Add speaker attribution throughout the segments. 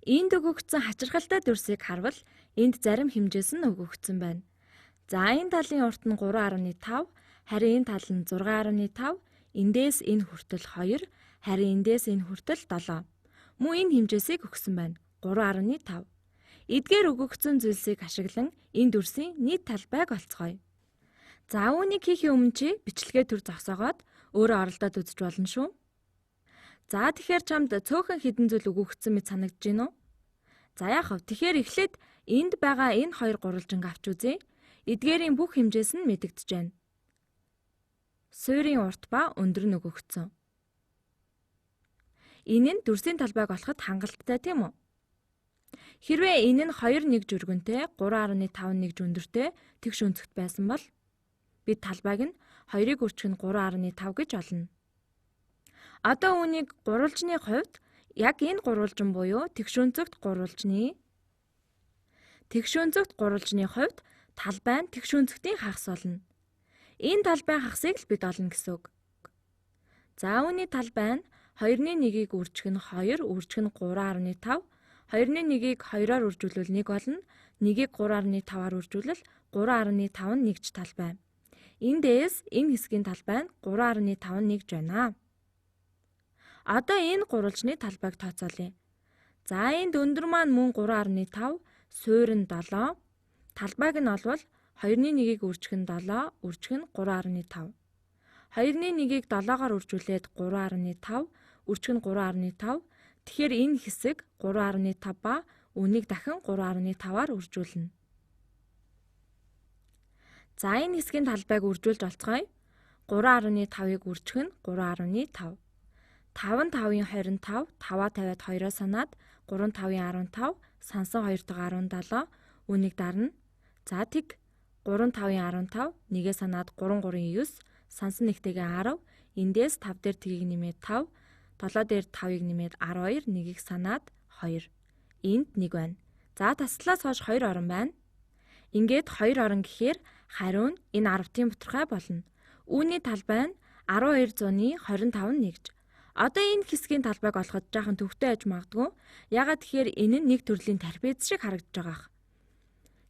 Speaker 1: Энд өгөгдсөн хачирхалтай дүрсийг харвал энд зарим хэмжээс нь өгөгдсөн байна. За энэ талын урт нь 3.5, харин энэ тал нь 6.5, эндээс энэ хүртэл 2, харин эндээс энэ хүртэл 7. Мөн энэ хэмжээсийг өгсөн байна. 3.5. Эдгээр өгөгдсөн зүйлсийг ашиглан энэ дүрсийн нийт талбайг олцгоё. За үүнийг хийхин өмнө чи бичлэгээ төр зогсоогоод өөрөө оролдоод үзэж болно шүү. За тэгэхээр чамд цөөхөн хідэн зүйл өгөгдсөн мэт санагдаж байна уу? За яах вэ? Тэгэхээр эхлээд энд байгаа энэ хоёр гурвалжинг авч үзье. Эдгээрийн бүх хэмжээс нь мэдэгдэж байна. Суурийн урт ба өндөр нь өгөгдсөн. Энэ нь дүрсийн талбайг олоход хангалттай тийм үү? Хэрвээ энэ нь 2 нэг жүргөнтэй 3.5 нэгж өндөртэй тэгш өнцөгт байсан бол бид талбайг нь 2-ыг өрчих нь 3.5 гэж олно. Одоо үүнийг гурвалжны хувьд яг энэ гурвалжин буюу тэгш өнцөгт гурвалжны хувьд талбай нь тэгш өнцөгтийн хагас болно. Энэ талбайн хагасыг л бид олно гэсэн үг. За үүний талбай нь 2-ны 1-ийг үржих нь 2, үржих нь 3.5, 2-ны 1-ийг 2-оор үржүүлвэл 1 болно, 1-ийг 3.5-аар үржүүлвэл 3.5 нэгж талбай. Эндээс энэ хэсгийн талбай нь 3.5 нэгж байна. Одоо энэ гурвалжны талбайг тооцоолъё. За энд өндөр маань мөн 3.5, суур нь 7, талбайг нь олвол 2-ны 1-ийг үржих нь 7, үржих нь 3.5. 2-ны 1-ийг 7-гаар үржүүлээд 3.5, үржих нь 3.5. Тэгэхээр энэ хэсэг 3.5 ба үнийг дахин 3.5-аар үржүүлнэ. За энэ хэсгийн талбайг үржүүлж олцгоё. 3.5-ыг үржих нь 3.5. 5 5-ын 25, 5-а тавиад 2-оо санаад 3 5-ын 15, сансан 2-тойгоо 17, үнийг дарна. За тэг 3 5-ын 15, 1-ээ санаад 3 3-ын 9, сансан 1-тэйгээ 10, эндээс 5 дээр тгийг нэмээд 5, 7 дээр 5-ыг нэмээд 12, 1-ийг санаад 2. Энд 1 байна. За таслаас хойш 2 орон байна. Ингээд 2 орон гэхээр хариу нь энэ 10-ийн бутархай болно. Үүний талбай нь 12/100-ийн 25 нэгж. Одоо энэ хэсгийн талбайг олоход жаахан төвхтэй байж магадгүй. Ягаад тэгэхээр энэ нь нэг төрлийн тарпез шиг харагдаж байгаа ах.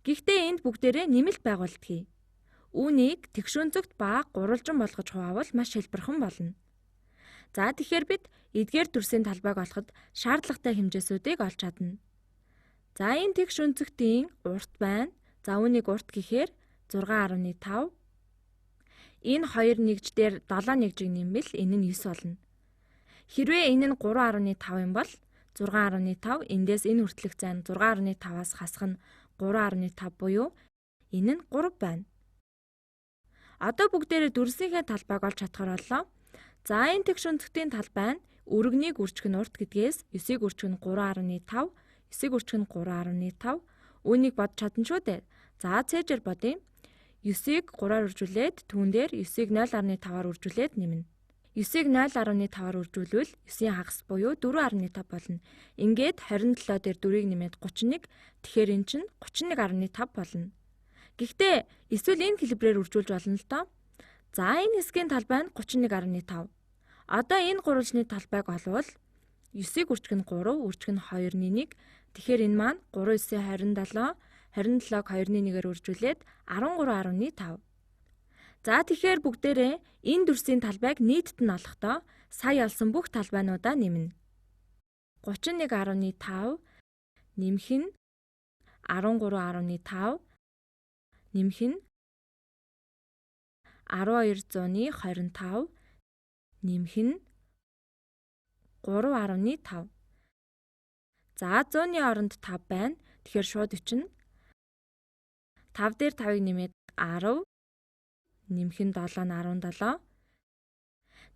Speaker 1: Гэхдээ энд бүгдээрээ нэмэлт байгуулалт хий. Үүнийг тэгш өнцөгт ба гурвалжин болгож хуваавал маш хэлбэрхэн болно. За тэгэхээр бид эдгээр дүрсийн талбайг олоход шаардлагатай хэмжээсүүдийг олж чадна. За энэ тэгш өнцөгтийн урт байна. За үүнийг урт гэхээр 6.5. Энэ 2 нэгж дээр 7 нэгжийг нэмвэл энэ нь 9 болно. Хэрвээ энэ нь 3.5 юм бол 6.5 эндээс энэ хүртэлх зайн 6.5-аас хасах нь 3.5 буюу энэ нь 3 байна. Одоо бүгдээрээ дүрсийнхээ талбайг олж чадхаар боллоо. За энэ тэгш өнцөгтийн талбай нь өргөнийг үржих нь урт гэдгээс 9-ийг үржих нь 3.5, 9-ийг үржих нь 3.5. Үүнийг бодож чадна шүү дээ. За цээжээр бодъё. 9-ийг 3-аар үржүүлээд түүн дээр 9-ийг 0.5-аар үржүүлээд нэмнэ. 9-ийг 0.5-аар үржүүлвэл 9-ийн хагас буюу 4.5 болно. Ингээд 27 дээр 4-ийг нэмээд 31. Тэгэхээр эн чинь 31.5 болно. Гэхдээ эсвэл энэ хэлбэрээр үржүүлж болно л доо. За энэ хэсгийн талбай нь 31.5. Одоо энэ гурвалжны талбайг олвол 9-ийг үржих нь 3, үржих нь 2-ны 1. Тэгэхээр энэ маань 3 9 27, 27-г 2-ны 1-ээр үржүүлээд 13.5. За тэгэхээр бүгдээрээ энэ дүрсийн талбайг нийтд нь олохдоо сая олсон бүх талбайнуудаа нэмнэ. 31.5 нэмэх нь 13.5 нэмэх нь 12/25 нэмэх нь 3.5. За 100-ны оронд 5 байна. Тэгэхээр шууд бичнэ. 5 дээр 5-ыг нэмээд 10 нэмэх нь 7 нь 17.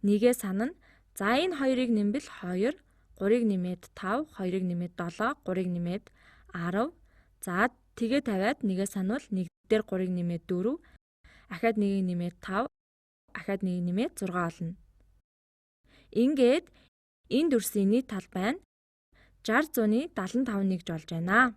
Speaker 1: Нэгээ санана. За энэ 2-ыг нэмбэл 2, 3-ыг нэмээд 5, 2-ыг нэмээд 7, 3-ыг нэмээд 10. За тэгээ тавиад нэгээ санвал 1 дээр 3-ыг нэмээд 4, ахаад 1-ийг нэмээд 5, ахаад 1-ийг нэмээд 6 олно. Ингээд энэ дүрсийн нийт талбай нь 60/100-ийн 75 нэгж болж байна.